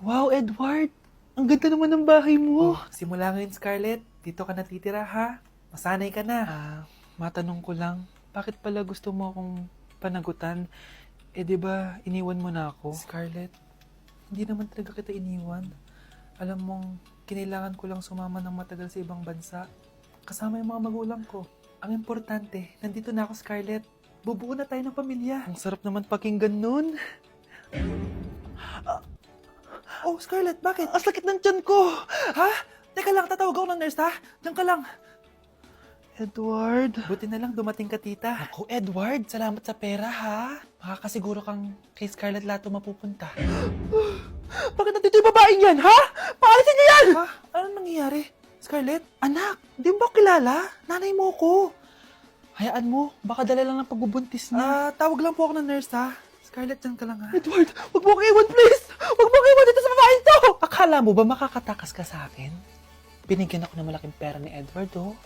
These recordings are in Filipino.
Wow, Edward! Ang ganda naman ng bahay mo. Simula ngayon, Scarlett. Dito ka natitira, ha? Masanay ka na. Matanong ko lang, bakit pala gusto mo akong panagutan? Di ba iniwan mo na ako? Scarlett, hindi naman talaga kita iniwan. Alam mong, kinailangan ko lang sumama ng matagal sa ibang bansa. Kasama yung mga magulang ko. Ang importante, nandito na ako, Scarlett. Bubuo na tayo ng pamilya. Ang sarap naman pakinggan nun. Oh, Scarlett, bakit? Ang sakit ng tiyan ko! Ha? Teka lang, tatawag ako ng nurse, ha? Diyan ka lang. Edward. Buti na lang dumating ka, tita. Ako, Edward, salamat sa pera, ha? Makakasiguro kang kay Scarlett Lato mapupunta. Bakit nandito yung babaeng yan, ha? Paalisin niyo yan! Ha? Anong nangyayari? Scarlett? Anak, di mo ba kilala? Nanay mo ko. Hayaan mo, baka dala lang ng pagbubuntis niya. Tawag lang po ako ng nurse, ha? Scarlett, diyan ka lang, ha? Edward, wag mo akong iwan, please! Wag mo akong iwan dito sa babaeng to! Akala mo ba makakatakas ka sa akin? Binigyan ako ng malaking pera ni Edward, oh.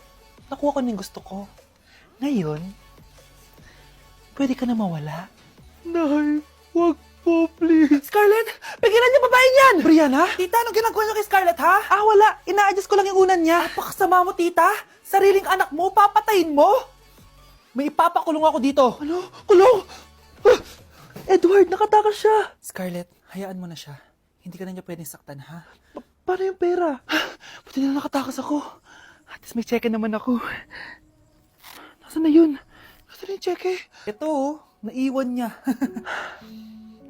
Nakuha ko ng gusto ko. Ngayon, pwede ka na mawala. Nay, wag po, please. Scarlett, pigilan niyo babaeng yan! Brianna? Tita, anong ginagawa niyo kay Scarlett, ha? Wala. Ina-adjust ko lang yung unan niya. Napakasama mo, tita. Sariling anak mo, papatayin mo. May ipapakulong ako dito. Ano? Kulong! Edward, nakatakas siya. Scarlett, hayaan mo na siya. Hindi ka na niya pwedeng saktan, ha? Paano yung pera? Buti na nakatakas ako. At least may cheque naman ako. Nasaan na yun? Nasaan na yung cheque? Ito, naiwan niya.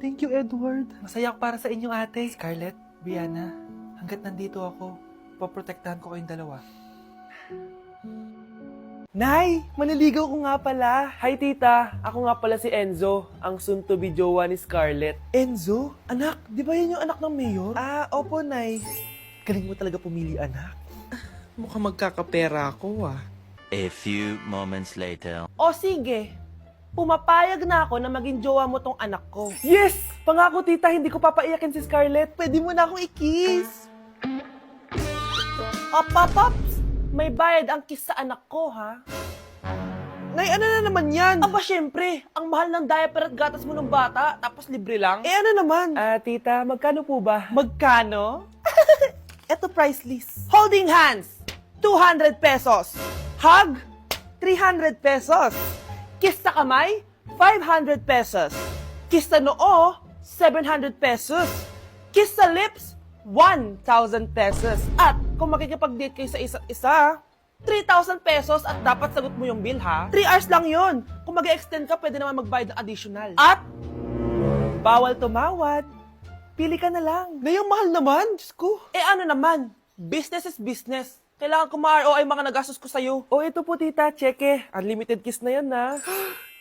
Thank you, Edward. Masaya ako para sa inyo, ate. Scarlett, Brianna, hanggat nandito ako, poprotektahan ko kayong dalawa. Nay, maniligaw ko nga pala. Hi tita, ako nga pala si Enzo, ang soon-to-be jowa ni Scarlett. Enzo? Anak, di ba yan yung anak ng mayor? Opo, Nay. Galing mo talaga pumili, anak. Mukhang magkakapera ako, A few moments later. O sige, pumapayag na ako na maging jowa mo tong anak ko. Yes! Pangako tita, hindi ko papaiyakin si Scarlett. Pwede mo na akong i-kiss. Paps! May bayad ang kiss sa anak ko, ha? Nay, ano na naman yan? Aba, syempre, ang mahal ng diaper at gatas mo ng bata, tapos libre lang. Ano naman? Tita, magkano po ba? Magkano? Eto price list. Holding hands, 200 pesos. Hug, 300 pesos. Kiss sa kamay, 500 pesos. Kiss sa noo, 700 pesos. Kiss sa lips, 1,000 pesos. At kung makikipag-date kayo sa isa't isa, 3,000 pesos at dapat sagot mo yung bill, ha? 3 hours lang yon. Kung mag-extend ka, pwede naman magbayad ng additional. At, bawal tumawad. Pili ka na lang. Ngayong mahal naman, Diyos ko. Ano naman, business is business. Kailangan ko ma-ROI mga nagastos ko sa'yo. Ito po tita, cheque. Unlimited kiss na yan na.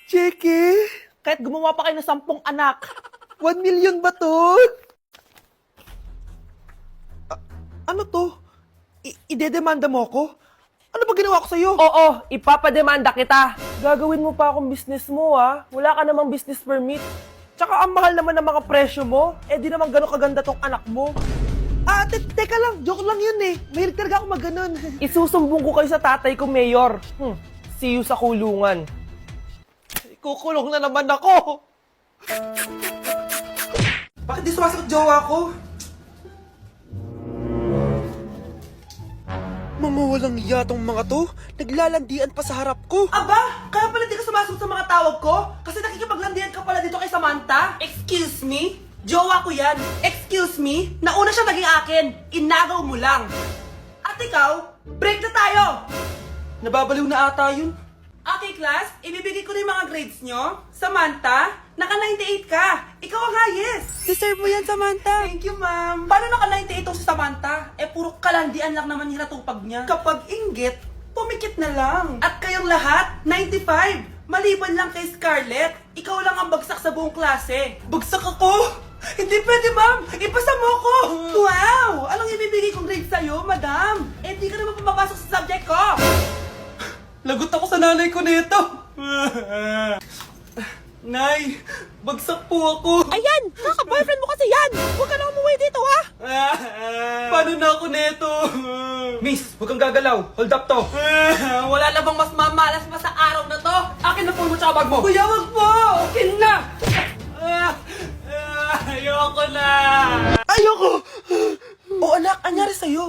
Cheque? Kahit gumawa pa kayo ng 10 anak. 1 million ba to? Ano to? Idedemanda mo ko? Ano ba ginawa ko sa'yo? Oo, ipapademanda kita. Gagawin mo pa akong business mo, ha? Wala ka namang business permit. Tsaka ang mahal naman ng mga presyo mo. Di naman gano'ng kaganda tong anak mo. Teka lang, joke lang yun eh. Mahilig talaga ako mag-ganon. Isusumbong ko kayo sa tatay ko, Mayor. See you sa kulungan. Kukulong na naman ako. Bakit di sumasagot jowa ko? Mga walang iya tong mga to. Naglalandian pa sa harap ko. Aba, kaya pala di ka sumasagot sa mga tawag ko? Kasi nakikipaglandian ka pala dito kay Samantha? Excuse me? Jowa ko yan. Excuse me? Nauna siya naging akin. Inagaw mo lang. At ikaw, break na tayo! Nababaliw na ata yun. Okay, class, ibibigay ko na yung mga grades nyo. Samantha, naka-98 ka. Ikaw ang highest. Deserve mo yan, Samantha. Thank you, ma'am. Paano naka-98 itong si Samantha? Puro kalandian lang naman yung natupag niya. Kapag inggit, pumikit na lang. At kayong lahat, 95. Maliban lang kay Scarlett, ikaw lang ang bagsak sa buong klase. Bagsak ako. Hindi pwede, ma'am! Ipasa mo ko! Wow! Anong ibibigay kong grade sa'yo, madam? Di ka naman pumapasok sa subject ko! Lagot ako sa nanay ko nito. Nay, bagsak po ako. Ayan! Kaka-boyfriend mo kasi yan! Huwag ka na umuwi dito, ha? Paano na ako nito? Miss, huwag kang gagalaw. Hold up to. Wala na bang mas mamalas pa sa araw na to? Akin na phone mo tsaka bag mo. Kuya, wag po. Akin na! Ayoko na. Ayoko.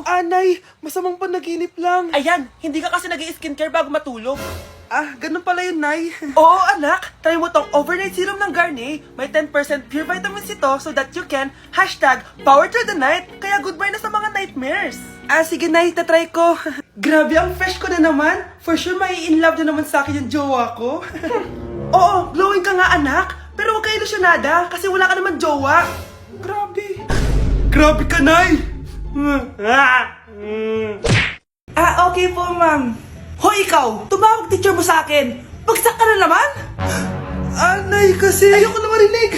Anay, masamang panaginip lang. Ayan, hindi ka kasi nag-i-skincare bago matulog. Ah, ganun pala yun, Nay. Oo, anak. Try mo tong overnight serum ng Garnier. May 10% pure vitamins ito so that you can #power through the night. Kaya goodbye na sa mga nightmares. Ah, sige, Nay. Tatry ko. Grabe, ang fresh ko na naman. For sure, may in love na naman sa akin yung jowa ko. Oo, glowing ka nga, anak. Pero huwag ka ilusyonada kasi wala ka naman jowa. Grabe. Grabe ka, Nay. Ah, okay po, ma'am. Hoy, ikaw! Tumawag teacher mo sa akin! Bagsak ka na naman? Anay, kasi... Ayoko na marinig!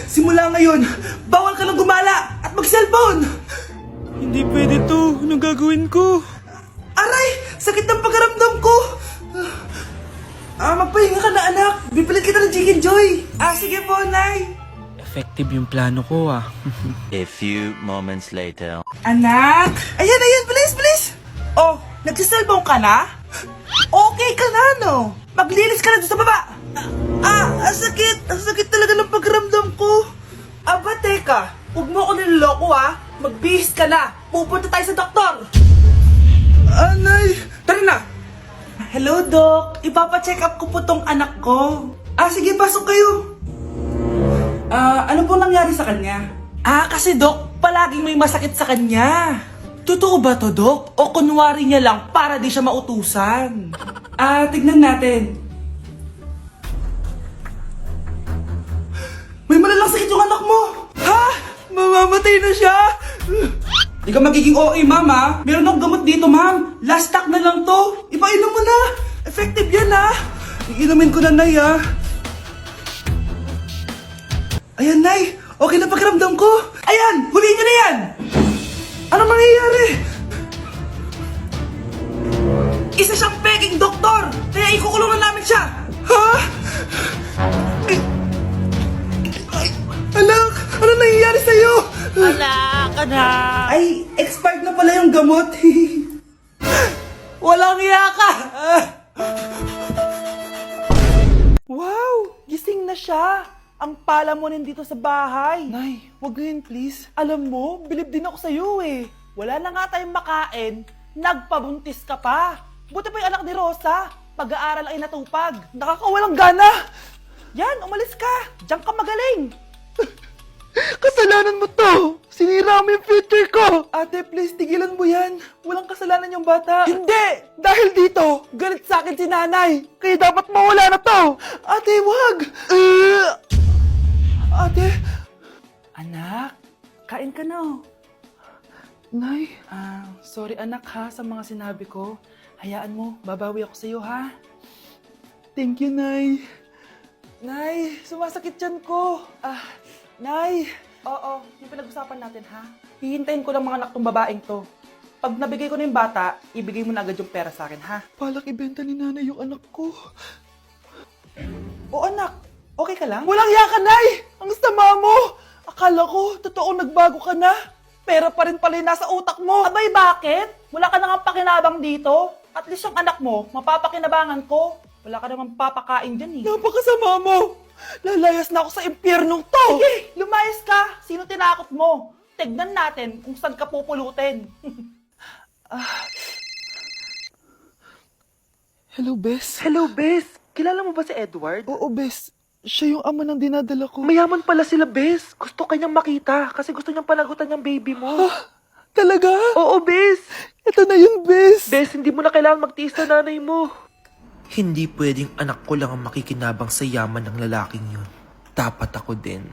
Simula ngayon, bawal ka lang gumala at mag-cellphone! Hindi pwede to. Anong gagawin ko? Aray! Sakit ng pagkaramdam ko! Magpahinga ka na, anak! Bipilit kita ng Chicken Joy! Ah, sige po, Nay! Effective yung plano ko ah. A few moments later. Anak! Ayan, bilis, bilis! Oh, nagsiselfone ka na? Okay ka na, no? Maglinis ka na doon sa baba! Ang sakit! Ang sakit talaga ng pagramdam ko! Aba, teka! Huwag mo ako niloloko, ha? Magbihis ka na! Pupunta tayo sa doktor! Anay! Tara na! Hello, Doc! Ipapacheck up ko po tong anak ko. Sige, pasok kayo! Ano po nangyari sa kanya? Kasi Doc, palaging may masakit sa kanya. Totoo ba to, Doc? O kunwari niya lang para di siya mautusan? Tignan natin. May malalang sakit yung anak mo! Ha? Mamamatay na siya? Di ka magiging OA, mama. Meron akong gamot dito, ma'am. Last stock na lang to. Ipainom mo na. Effective yan, ha? Iinumin ko na, Nay, ha? Ayan, Nay. Okay na pakiramdam ko. Ayan! Huliin niyo na yan! Ano mangyayari? Isa siyang peking doktor! Kaya ikukulong na namin siya! Ha? Ay, anak! Ano nangyayari sa'yo? Anak! Ay, expired na pala yung gamot. Walang iya ka! Wow! Gising na siya! Ang pala mo nandito sa bahay. Nay, wag ngayon please. Alam mo, bilib din ako sa'yo eh. Wala na nga tayong makain, nagpabuntis ka pa. Buti pa yung anak ni Rosa, pag-aaral ay natupag. Nakakawalang gana. Yan, umalis ka. Diyan ka magaling. Kasalanan mo to! Sinira mo yung future ko! Ate, please, tigilan mo yan. Walang kasalanan yung bata. Hindi! Dahil dito, galit sa akin si nanay. Kaya dapat mawala na to. Ate, wag! Ate! Anak, kain ka na. Nay, Sorry anak ha sa mga sinabi ko. Hayaan mo, babawi ako sa'yo ha. thank you, Nay. Nay, sumasakit yan ko. Nay. Oo, yung pinag-usapan natin ha. Hihintayin ko lang mga anak tong babaeng to. Pag nabigay ko na yung bata, ibigay mo na agad yung pera sa akin ha. Palak ibenta ni nanay yung anak ko. O anak, okay ka lang? Walang hiya ka, Nay! Ang sama mo! Akala ko, totoo nagbago ka na. Pera pa rin pala yung nasa utak mo. Abay, bakit? Wala ka nang pakinabang dito. At least yung anak mo, mapapakinabangan ko. Wala ka namang papakain dyan eh. Napakasama mo! Lalayas na ako sa impyernong to! Sige, lumayas ka! Sino tinakot mo? Tignan natin kung saan ka pupulutin. Hello, Bes. Hello, Bes! Kilala mo ba si Edward? Oo, Bes. Siya yung ama ng dinadala ko. Mayaman pala sila, Bes. Gusto kanyang makita kasi gusto niyang panagutan yung baby mo. Talaga? Oo, Bes! Ito na yun, Bes. Bes, hindi mo na kailangan magtiis na nanay mo. Hindi pwedeng anak ko lang ang makikinabang sa yaman ng lalaking yun. Dapat ako din.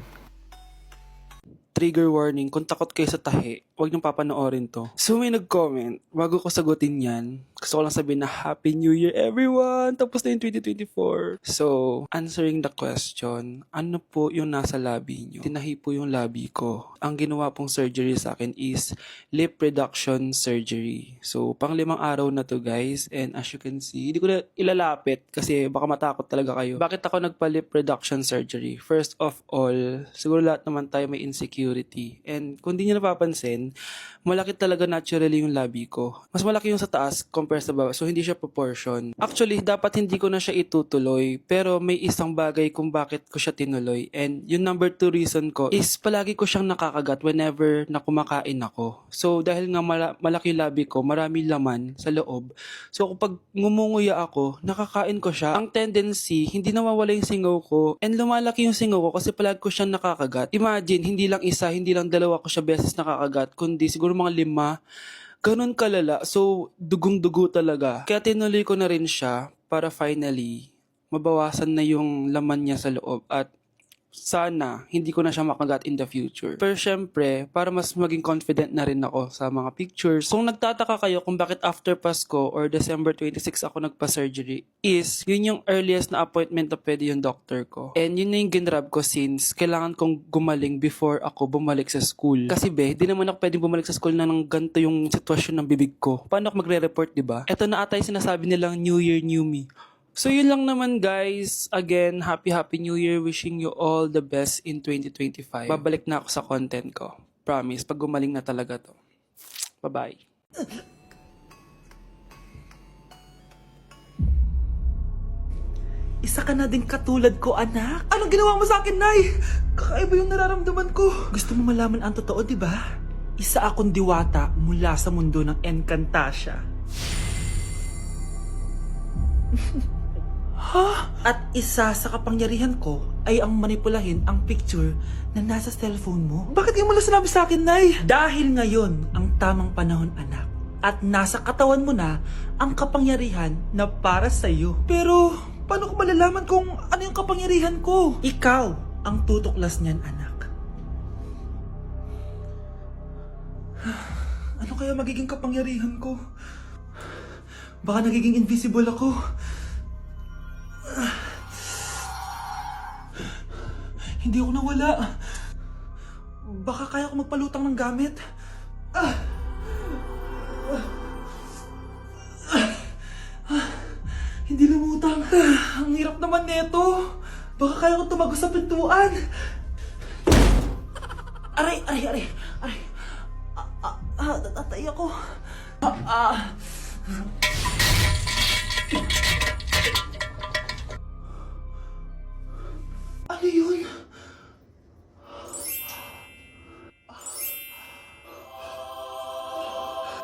Trigger warning, kung takot kayo sa tahi, huwag niyong papanoorin to. So may nag-comment, bago ko sagutin yan, gusto ko lang sabihin na Happy New Year everyone! Tapos na yung 2024. So, answering the question, ano po yung nasa labi niyo? Tinahi po yung labi ko. Ang ginawa pong surgery sa akin is lip reduction surgery. So, pang 5 araw na to guys, and as you can see, hindi ko na ilalapit kasi baka matakot talaga kayo. Bakit ako nagpa-lip reduction surgery? First of all, siguro lahat naman tayo may insecurity. And kung di nyo napapansin, malaki talaga naturally yung labi ko. Mas malaki yung sa taas compared sa baba, so hindi siya proportion. Actually, dapat hindi ko na siya itutuloy, pero may isang bagay kung bakit ko siya tinuloy. And yung number 2 reason ko is palagi ko siyang nakakagat whenever na kumakain ako. So dahil nga malaki yung labi ko, marami laman sa loob. So kapag ngumunguya ako, nakakain ko siya. Ang tendency, hindi nawawala yung singaw ko. And lumalaki yung singaw ko kasi palagi ko siyang nakakagat. Imagine, hindi lang isa, hindi lang dalawa ko siya beses nakakagat, kundi siguro mga 5. Ganun kalala. So, dugong-dugo talaga. Kaya tinuloy ko na rin siya para finally mabawasan na yung laman niya sa loob at sana hindi ko na siya makagat in the future. Pero syempre, para mas maging confident na rin ako sa mga pictures. Kung nagtataka kayo kung bakit after Pasko or December 26 ako nagpa-surgery, is yun yung earliest na appointment na pwede yung doctor ko. And yun na yung ginrab ko since kailangan kong gumaling before ako bumalik sa school. Kasi di naman ako pwedeng bumalik sa school na nang ganito yung sitwasyon ng bibig ko. Paano ako magre-report, diba? Ito na ata yung sinasabi nilang New Year, New Me. So yun lang naman guys. Again, happy New Year. Wishing you all the best in 2025. Babalik na ako sa content ko. Promise, pag gumaling na talaga to. Bye-bye. Isa ka na din katulad ko, anak. Anong ginawa mo sa akin, Nay? Kakaiba yung nararamdaman ko. Gusto mo malaman ang totoo, di ba? Isa akong diwata mula sa mundo ng Encantasia. At isa sa kapangyarihan ko ay ang manipulahin ang picture na nasa cellphone mo. Bakit di mo lang sinabi sa akin, Nay? Dahil ngayon ang tamang panahon, anak. At nasa katawan mo na ang kapangyarihan na para sa'yo. Pero, paano ko malalaman kung ano yung kapangyarihan ko? Ikaw ang tutuklas niyan, anak. Ano kaya magiging kapangyarihan ko? Baka nagiging invisible ako. Hindi ako nawala. Baka kaya ko magpalutang ng gamit. Hindi lumutang. Ang hirap naman neto. Baka kaya ko tumagos sa pintuan. Aray. Natatay ako. Ano yun?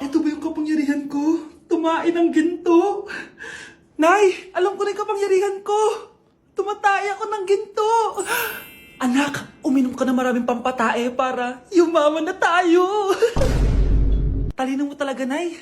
Ito ba yung kapangyarihan ko? Tumain ng ginto? Nay, alam ko na yung kapangyarihan ko. Tumatay ako ng ginto. Anak, uminom ka na maraming pampatae para yumaman na tayo. Talino mo talaga, Nay.